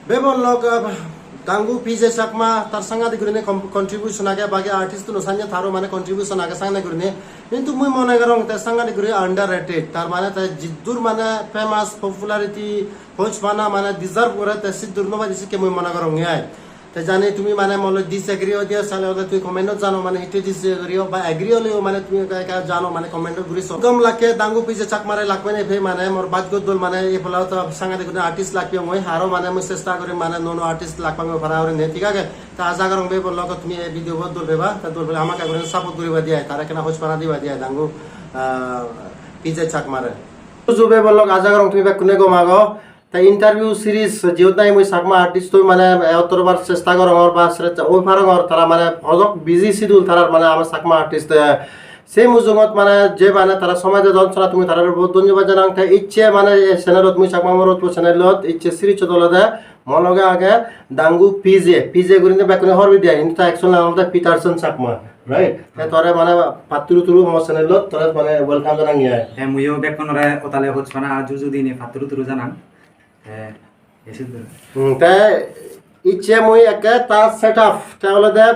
Bebon log Dangu PJ Sakma Tarsanga de Grune contribution aga bagi artist no sanya tharo mane contribution aga sanga Grune into mui mone garong ta sanga de Grune underrated tar mane ta jiddur mane famous popularity hoch mana mane deserve kore ta siddur no ba disi ke mui mone garong yai ta jane tumi mane molo disagree hodia sale oda tu comment jano mane hite disagree ba agree hole mane tumi ka jano mane comment guri so gam lake Dangu PJ Sakma re lakme ne phe mane mor bad godol mane e bola ta sanga de Grune artist lakpe moi haro mane mui chesta kore mane no artist lakpang phara ore ne ঠিক আছে তা আশা করং বে বললো তুমি এই video বদ দলবেবা তা দলবে আমাকে করে সাপোর্ট করিবা দিয়া তারা কেনা হোস পানা দিবা দিয়া দাঙ্গু পিজে চাক মারে জুবে বললো আশা করং তুমি কোনে গো মাগো তা ইন্টারভিউ সিরিজ যেউতাই মই সাকমা আর্টিস্ট তো মানে অতরবার চেষ্টা করং আর বা ওই ফারং আর তারা মানে হজক বিজি শিডিউল তারা মানে আমার সাকমা আর্টিস্ট সেই মুজুমত মানে যে মানে তারা সময় দে যন্ত্রণা তুমি তারা বহুত ধন্যবাদ জানাং তাই ইচ্ছে মানে চ্যানেলত মুই চাকমা মরত চ্যানেলত ইচ্ছে সিরিজ চলদে মলগে আগে দাঙ্গু পিজে গুরিনে বেকনে হরবি দিয়া কিন্তু অ্যাকচুয়ালি আমাদের পিটারসন চাকমা রাইট তাই তোরে মানে পাতুরু তুরু মো চ্যানেলত তোরে মানে ওয়েলকাম জানাং ইয়া হ্যাঁ মুইও বেকনরে ওতালে হচ্ছনা আজু দিনে পাতুরু তুরু জানাং হ্যাঁ এসে তাই ইচ্ছে মুই একে তার সেটআপ তাহলে দে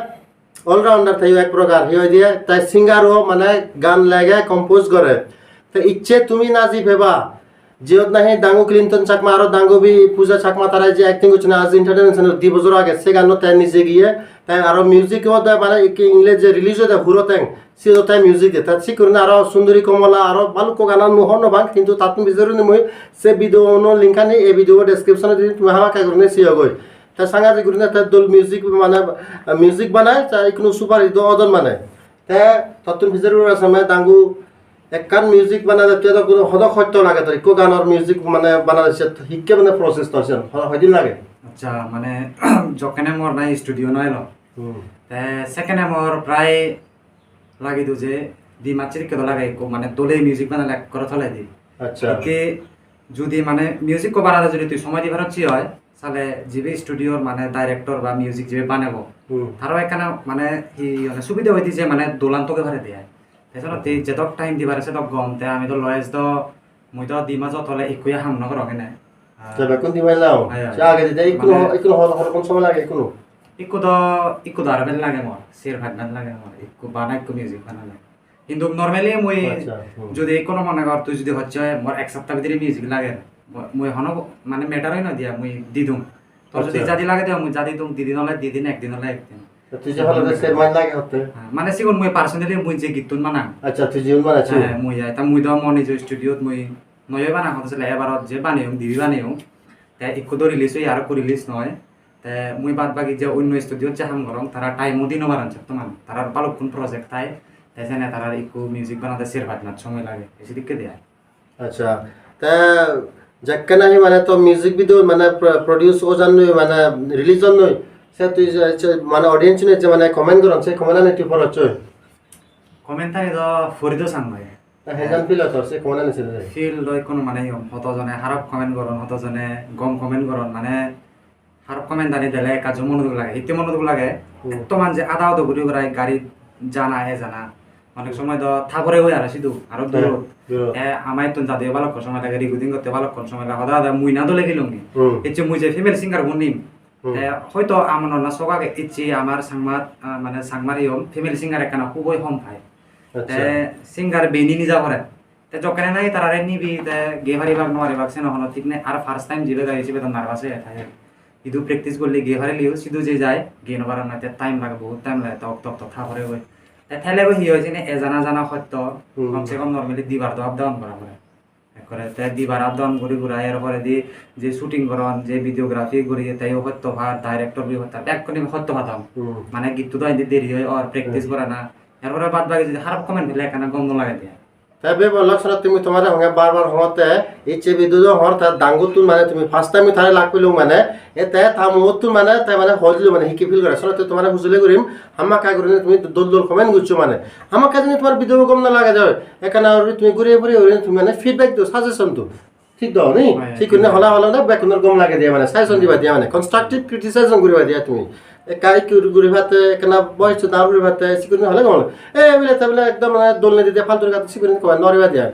অলরাউন্ডার থাই এক প্রকার হিও দিয়ে তাই সিঙ্গারও মানে গান লাগে কম্পোজ করে তো ইচ্ছে তুমি নাজি ভেবা যেত নাহি দাঙ্গু ক্লিনটন চাকমা আর দাঙ্গু বি পূজা চাকমা তারা যে অ্যাক্টিং করছে না আজ ইন্টারন্যাশনাল 2 বছর আগে সে গান তাই নিজে গিয়ে তাই আর মিউজিক হতে মানে ইংলিশ যে রিলিজ হতে হুরো তাই সে তাই মিউজিক দে তাই শিখুন আর সুন্দরী কমলা আর বালুকো গান মোহন বাং কিন্তু তাতুন বিজরুনি মই সে ভিডিও নো লিংকানি এই ভিডিও ডেসক্রিপশনে দিন তুমি হামা কা করনে সিও গই তা সাংগাতি গুরিনা তা দল মিউজিক মানে মিউজিক বানায় তা ইকনো সুপার হিট অদন মানে তা তাতুন বিজরুর সময় দাঙ্গু একখান মিউজিক বানালে তো কোনো হদক সত্য লাগে তো ইকো গানৰ মিউজিক মানে বানালে শিক্ষা মানে প্রসেস তো আছে হয়দিন লাগে আচ্ছা মানে যখনে মোর নাই স্টুডিও নয় লো তে সেকেন্ডে মোর প্রায় লাগি দু যে দি মাচির কে লাগাই কো মানে দলে মিউজিক বানালে করে থলে দি আচ্ছা কে যদি মানে মিউজিক কো বানালে যদি তুই সময় দিবার হচ্ছি হয় তাহলে জিবি স্টুডিওর মানে ডাইরেক্টর বা মিউজিক জিবি বানাবো তারও এখানে মানে হি মানে সুবিধা হইতি যে মানে দোলান্তকে ভারে দেয় এছাড়া তে যেতক টাইম দিবার আছে তক গম তে আমি তো লয়েস তো মুই তো দিমা যত হলে একুয়া হাম নগর কেনে তবে কোন দিমাই লাও আগে দিতে ইকো হল কোন সময় লাগে ইকো তো আরবেল লাগে মোর সের ভাগনান লাগে মোর ইকো বানাই কো মিউজিক বানালে কিন্তু নরমালি মুই যদি কোনো মনে কর তুই যদি হচ্ছে মোর এক সপ্তাহ ভিতরে মিউজিক লাগে মুই হন মানে ম্যাটারই না দিয়া মুই দি দুম তোর যদি জাদি লাগে দেও মুই জাদি দুম দিদিন হলে দিদিন একদিন হলে একদিন তুই যে হলো সে মান লাগে হতে মানে সিগুন মুই পার্সোনালি মুই যে গীতন মানা আচ্ছা তুই জীবন বানাচ্ছি হ্যাঁ মুই যাই তা মুই তো মনি যে স্টুডিওত মুই নয় বানা হতেছিল এবারত যে বানিও দিবি বানিও তা ইকো তো রিলিজ হই আর কো রিলিজ নয় তা মুই বাদ বাকি যে অন্য স্টুডিওত যে হাম করং তারা টাইমও দিনো বারান চাপ তোমার তারার পালক কোন প্রজেক্ট তাই তাইছানে তারা ইকো মিউজিক বানাতে সের ভাগনাত সময় লাগে এসে দিকে দেয় আচ্ছা তা যাক্কানা হি মানে তো মিউজিক ভিডিও মানে প্রোডিউস ও জানো মানে রিলিজ নয় সে তুই মানে অডিয়েন্স নে যে মানে কমেন্ট করন সে কমেন্ট নে তুই ফলো চয় কমেন্ট তাই তো ফরিদো সাং ভাই হেজান ফিল আছে সে কমেন্ট নে ছিল ফিল লয় কোনো মানে হতজনে হারপ কমেন্ট করন হতজনে গম কমেন্ট করন মানে হারপ কমেন্ট দানি দিলে কাজ মনোযোগ লাগে হিতে মনোযোগ লাগে তো মান যে আদা আদা ঘুরি ঘুরাই গাড়ি জানা হে জানা অনেক সময় তো থাপরে হই আর সিধু আর দূর আমায় তো যাতে ভালো সময় লাগে রিগুদিং করতে ভালো সময় লাগে হদা হদা মুই না দলে গেলুঙ্গি এচ্ছে মুই যে ফিমেল সিঙ্গার বনিম হয়তো আমার না সবাকে ইচ্ছে আমার সাংবাদ মানে সাংমারিয়ম ফিমেল সিঙ্গার একখানা খুবই কম পায় সিঙ্গার বেনি নিজা করে তে যখনে নাই তারা নিবি তে গে হারিবাক নহারিবাক সে নহন ঠিক নাই আর ফার্স্ট টাইম জিবে গাইছি বেতন নার্ভাস হয়ে থাকে ইদু প্র্যাকটিস করলে গে হারে লিও সিধু যে যায় গে নবার না তে টাইম লাগে বহুত টাইম লাগে তক তক তক থা করে গই তে থেলে হি হইছে নে এজানা জানা সত্য কমসে কম নরমালি দিবার তো আপ ডাউন করা করে করে তে দিবার আপ ডাউন ঘুরি ঘুরাই এর পরে দি যে শুটিং করন যে ভিডিওগ্রাফি করি তাই সত্য ভাত ডাইরেক্টর বি হতা ব্যাক কোনি সত্য ভাতাম মানে গীত তো আইতে দেরি হয় আর প্র্যাকটিস করা না এরপরে বাদ বাকি যদি খারাপ কমেন্ট দিলে কেন গন্ধ লাগে দিয়া তবে লক্ষণ তুমি তোমার হঙ্গে বারবার হতে ইচ্ছে বিদ্যুৎ হর তার দাঙ্গুতুন মানে তুমি ফার্স্ট টাইম থারে লাগ পেলুম মানে এতে থামতুন মানে তাই মানে হজলু মানে হিকি ফিল করে আসলে তোমার বুঝলে করিম হামা কা করি তুমি দোল দোল কমেন্ট গুছো মানে আমার কাছে তোমার ভিডিও কম না লাগে যায় এখানে তুমি ঘুরিয়ে ঘুরিয়ে তুমি মানে ফিডব্যাক দিও সাজেশন তো ঠিক দাও নি ঠিক করে হলা হলা না ব্যাকুনের গম লাগে দিয়া মানে সাজেশন দিবা দিয়া মানে কনস্ট্রাকটিভ ক্রিটিসাইজেশন করিবা দিয়া তুমি কাই গুড়ি ভাতে কেনা বয়স দাঁড় গুড়ি ভাতে শিকুনি হলে কম এই বলে তাহলে একদম মানে দোলনে দিতে ফালতুর কাছে শিকুনি কম নরিবা দিয়া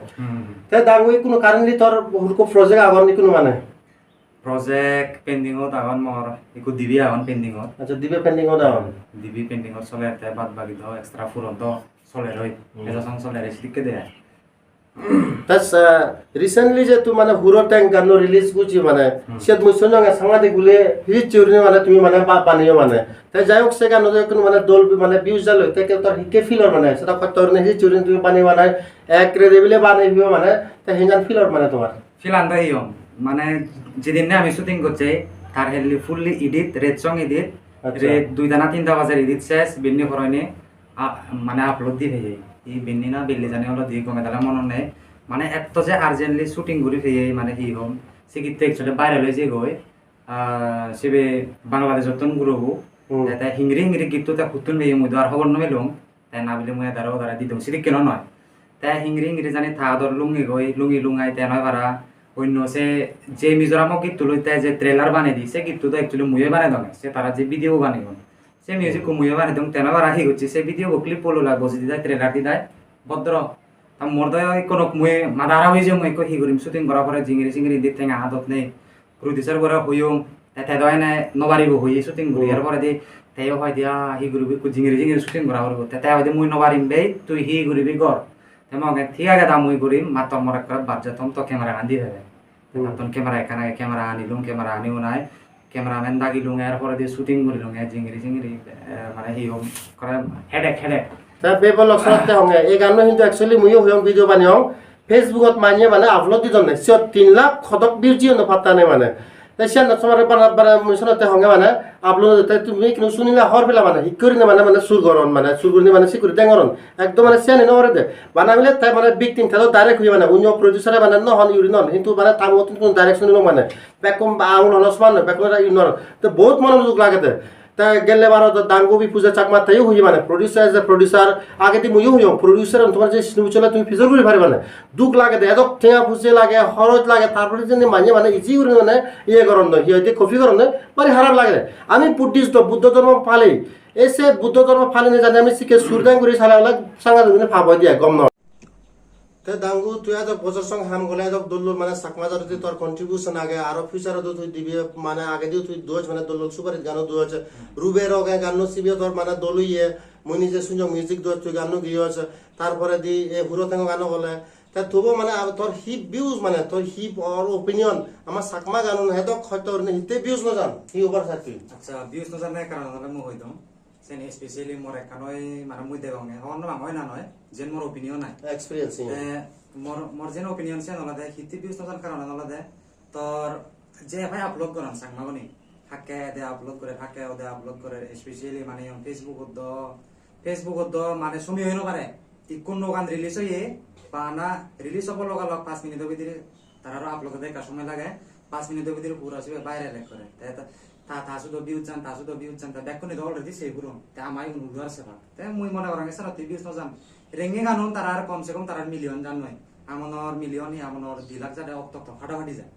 তাই দাঙ্গুই কোনো কারণ দি তোর হুরকো প্রজেক্ট আগর নি কোনো মানে project pending ot agon mor iku dibi agon pending ot আচ্ছা দিবে পেন্ডিং ও দাও dibi pending ot soler te bad bagi do extra furon to soler hoy esa sang soler sikke de তাস রিসেন্টলি যে তুমি মানে হুরো ট্যাঙ্ক গান release করছি মানে সেত মুই শুনং সাংঘাতিক গুলে হি চিউরি মানে তুমি মানে বানিও মানে তাই যাই হোক সে গান কোন মানে দোল মানে ভিউজ জালো তাকে তোর হিকে ফিলর মানে সেটা তোর হি চিউরি তুমি বানিও মানে এক রে দেবিলে বানাইবিও মানে তাই হিজান ফিলর মানে তোমার filan da hiyo মানে যেদিন আমি শুটিং করছি তার হেলি fully edit red song edit আচ্ছা। রেড 2টা না 3টা বাজার এডিট শেষ বিন্নি ফরইনে মানে আপলোড দি হয়ে এই বিন্নি না বিল্লি জানি হলো দি কমে দালা মন নেই মানে এত যে আর্জেন্টলি শুটিং করি ফেয়ে মানে হি হম সে গীত একচুয়ালি বাইরে লই যে গই সেবে বাংলাদেশ যতন গুরু তাই হিংরি হিংরি গীত তা খুতুন বেয়ে মুই আর খবর নমেলুম তাই না বিলে মুই দাঁড়াও দাঁড়া দিদম সিদি কেন নয় তাই হিংরি হিংরি জানি থা দর লুঙ্গি গই লুঙ্গি লুঙ্গাই তাই নয় পারা অন্য সে যে মিজোরামক গীত তুলো তাই যে ট্রেলার বানিয়ে দিই সে গীত তো একচুয়ালি মুয়ে বানাই দনে সে তারা যে ভিডিও বানিয়ে সে মিউজিক মুয়ে বানাই দম তেনা বারা হি হচ্ছে সে ভিডিও ক্লিপ পলো লাগবো যদি দেয় ট্রেলার দি দেয় ভদ্র তা মোর দয় কোনো মুয়ে মাদারা হয়ে যে মুই কো হি করিম শুটিং করার পরে জিংরি জিংরি দিতে আদত নেই প্রডিউসার করে হইম তাই দয় না নবারিব হই শুটিং করি এর পরে দি তাই হয় দিয়া হি করিবি কো জিংরি জিংরি শুটিং করা হইব তাই হয় মুই নবারিম বে তুই হি করিবি কর তেমন ঠিক আছে তা মুই করিম মাত্র মোর একটা বাদ যেতাম তো ক্যামেরা আনি হবে তখন ক্যামেরা এখানে ক্যামেরা আনিলুম ক্যামেরা আনিও নাই ক্যামেরাম্যান দাগিলুম এরপরে দিয়ে শুটিং করিলুম জিংরি জিংরি মানে হি হোম করে হেডেক তা পেপার লক্ষণতে হঙ্গে এই গান কিন্তু অ্যাকচুয়ালি মুইও হইম ভিডিও বানিও ফেসবুকত মানিয়ে মানে আপলোড দি দনে সিও 3 লাখ খদক ভিউজ জিও পাত্তা নাই মানে তাই সেন তোমার বারা মিশনতে হঙ্গে মানে আপলোড তাই তুমি কিন্তু শুনিলা হর বেলা মানে হিকরি না মানে সুর গরন মানে সুর গরনি মানে সিকুরি দেঙ্গরন একদম মানে সেন নরে দে বানাইলে তাই মানে ভিকটিম খেলো ডাইরেক্ট হই মানে অন্য প্রোডিউসারে মানে নহন ইউরি নন কিন্তু মানে তামত কোন ডাইরেকশন নিলো মানে বেকম আউন হলসমান বেকরা ইউনর তো বহুত মনোযোগ লাগে দে তা গেলে বারো দাঙ্গবি পূজা চাকমা তাইও হই মানে প্রডিউসার আগে দি মুইও হইম প্রডিউসার তোমার যে সিনেমা চলে তুমি ফিচার করে পারবে না দুঃখ লাগে দে এদক ঠেঙা ফুসে লাগে খরচ লাগে তারপরে যে মাঝে মানে ইজি করে মানে ইয়ে করন নয় হিয়ে কফি করন নয় মানে খারাপ লাগে আমি বুদ্ধিস্ট বুদ্ধ ধর্ম ফালি এসে বুদ্ধ ধর্ম ফালি না জানি আমি শিখে সুরদান করে সালা সাংঘা ভাব দিয়া গম নয় তে দাঙ্গু তুই আজ বছর সঙ্গে হাম গলে আজ দল্লুর মানে সাকমা যদি তোর কন্ট্রিবিউশন আগে আরো ফিউচার তুই দিবি মানে আগে দিও তুই দোজ মানে দল্লুর সুপারিত গান দোজ রুবের গান সিবি তোর মানে দলুইয়ে মুই নিজে শুনছ মিউজিক দোজ তুই গান গিয়েছ তারপরে দি এ হুরো তেঙ্গ গান বলে তা তবু মানে তোর হিপ ভিউজ মানে তোর হিপ অর ওপিনিয়ন আমার সাকমা গান হেদক হয়তো হিতে ভিউজ না জান হি ওভার সাথে আচ্ছা ভিউজ না জানে কারণ হলে মই হইদম সেন স্পেশালি মোর একানই মানে মুই দেগঙ্গে হন না হয় না নয় যেন মোর ওপিনিয়ন নাই এক্সপেরিয়েন্স মোর যেন ওপিনিয়ন সে নলাদে হিতি ভিউজ না জান কারণ নলাদে তোর যে ভাই আপলোড করান সাকমাগনি ফাকে দে আপলোড করে ফাকে দে আপলোড করে স্পেশালি মানে ফেসবুকত মানে সময় হইনো পারে কোন গান রিলিজ হইয়ে বা না রিলিজ হব লগা লগ 5 মিনিটের ভিতরে তারারও আপলোড দেখা সময় লাগে 5 মিনিটের ভিতরে পুরো আসবে বাইরে লেখ করে তা শুধু ভিউজ চান তা ব্যাক করে অলরেডি সেই পুরো তা আমাই অনুদার সেবা তাই মুই মনে করাঙ্গে স্যার তুই ভিউজ না জান রেঙ্গে গানুন তার আর কমসে কম তার মিলিয়ন জান নয় আমনর মিলিয়ন আমনর 2 লাখ জাদা অক্ত ফাটাফাটি যায়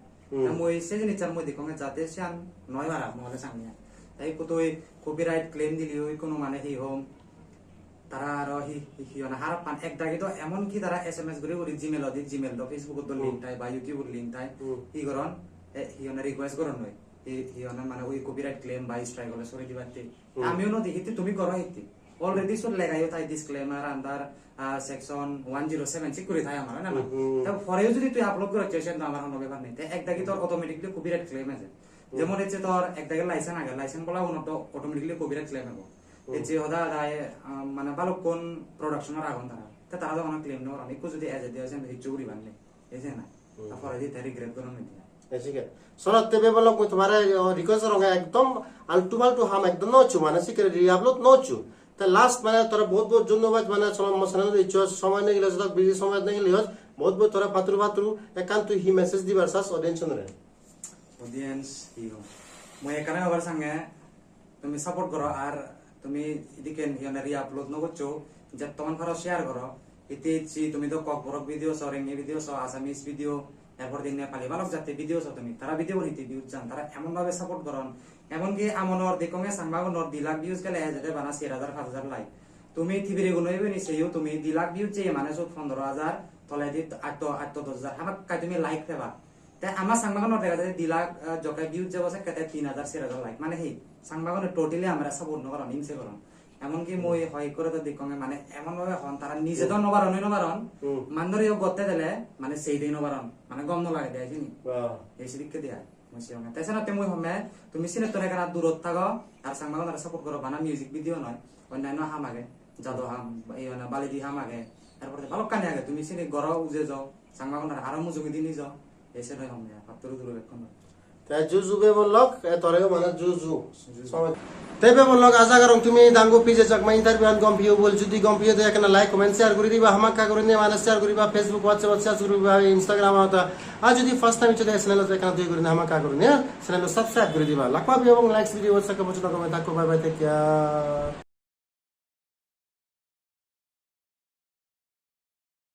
তা মুই সেই নিচার মই দেখঙ্গে যাতে সান নয় বারা মহলে সামনে তাই কতই কপিরাইট ক্লেম দিলি ওই কোনো মানে হি হোম তারা আর হিয়না হার পান এক দাগে তো এমন কি তারা এসএমএস করে জিমেল তো ফেসবুকত লিংক তাই বা ইউটিউবত লিংক তাই ই করন হিয়না রিকোয়েস্ট করন নয় হিয়না মানে ওই কপিরাইট ক্লেম বা স্ট্রাইক হলে সরি দিবাতে আমিও নদি হিতি তুমি করো হিতি অলরেডি সব লাগাইও তাই ডিসক্লেমার আন্ডার সেকশন 107 চেক করে তাই আমার না তা পরেও যদি তুই আপলোড করে চেষ্টা না আমার কোনো ব্যাপার নেই তাই এক দাগে তোর অটোমেটিকলি কপিরাইট ক্লেম আছে যেমন হচ্ছে তোর এক দাগে লাইসেন্স বলা উন্নত অটোমেটিকলি কপিরাইট ক্লেম হবে যে হদা দায় মানে ভালো কোন প্রোডাকশনের আগুন তারা তারা অনেক ক্লেম নেওয়ার অনেক যদি এজ দিয়ে আছে হিচ্ছু করি বানলে এই যে না তারপরে দিয়ে তারি গ্রেড করে নিতে এসিকে সনত তেবে বলক মই তোমারে রিকোয়েস্ট রঙা একদম আলটু মালটু হাম একদম নচু মানে সিকে রিআপলোড নচু তা লাস্ট মানে তোরা বহুত বহুত ধন্যবাদ মানে সময় সময় নেই গেলে যত বিজি সময় নেই গেলে বহুত বহুত তোরা পাত্রু একান তুই হি মেসেজ দিবার সাস অডিয়েন্স রে অডিয়েন্স হি মই এখানে আবার সঙ্গে তুমি সাপোর্ট করো আর তুমি এদিকে রিআপলোড নগরছো যে তোমার ভালো শেয়ার করো এতে তুমি তো ককবরক ভিডিও রেঙ্গি ভিডিও আসামিস ভিডিও এরপর দিন নেপালি বালক জাতি ভিডিও তুমি তারা ভিডিও নিতে ভিউজ চান তারা এমন ভাবে সাপোর্ট করন এমনকি আমনর দেখমে সাংবাগনর 2 লাখ ভিউজ গেলে যেতে বানা 4000 5000 লাইক তুমি টিভিরে গুনইবে নি সেইও তুমি 2 লাখ ভিউজ চেয়ে মানে 15000 তলে দি 8 10000 হামাক কাই তুমি লাইক দেবা তাই আমার সাংবাগনের দেখা যায় 2 লাখ জকাই ভিউজ যাব আছে কেতে 3000 4000 লাইক মানে হি সাংবাগনের টোটালি আমরা সাপোর্ট নকরাম ইনসে করম এমনকি মই হয় করে তো দেখং মানে এমন ভাবে হন তারা নিজে তো নবারণ মান্দরিও গতে দিলে মানে সেই দিন নবারণ মানে গম ন লাগে দেয় চিনি এই সিদিকে দেয় মই সিয়ং তাছাড়া তে মই হমে তুমি সিনে তোরে কানা দূরত থাকো আর সাংবাগনের সাপোর্ট করো বানা মিউজিক ভিডিও নয় অন্যান্য হাম আগে জাদু হাম এই না বালিদি হাম আগে তারপরে ভালো কানে আগে তুমি সিনে গড় উজে যাও সাংবাগনের আরো মুজুগি দিনি যাও এসে নয় হমে ফাত্তর দূর বেকন তাই জুজুবে বললক তরেও মানে জুজু তেবে বললক আজা গারং তুমি দাঙ্গু পিজে চাকমা ইন্টারভিউ আন গম্পিও বল যদি গম্পিও দে একটা লাইক কমেন্ট শেয়ার করে দিবা হামাকা করে নিয়ে মানে শেয়ার করিবা ফেসবুক হোয়াটসঅ্যাপ শেয়ার করিবা ইনস্টাগ্রাম আতা আর যদি ফার্স্ট টাইম চলে চ্যানেল তো এখানে দুই করে হামাকা করে নিয়ে চ্যানেল সাবস্ক্রাইব করে দিবা লাখবা এবং লাইকস ভিডিও সাকা পছন্দ কমেন্ট থাকো বাই বাই টেক কেয়ার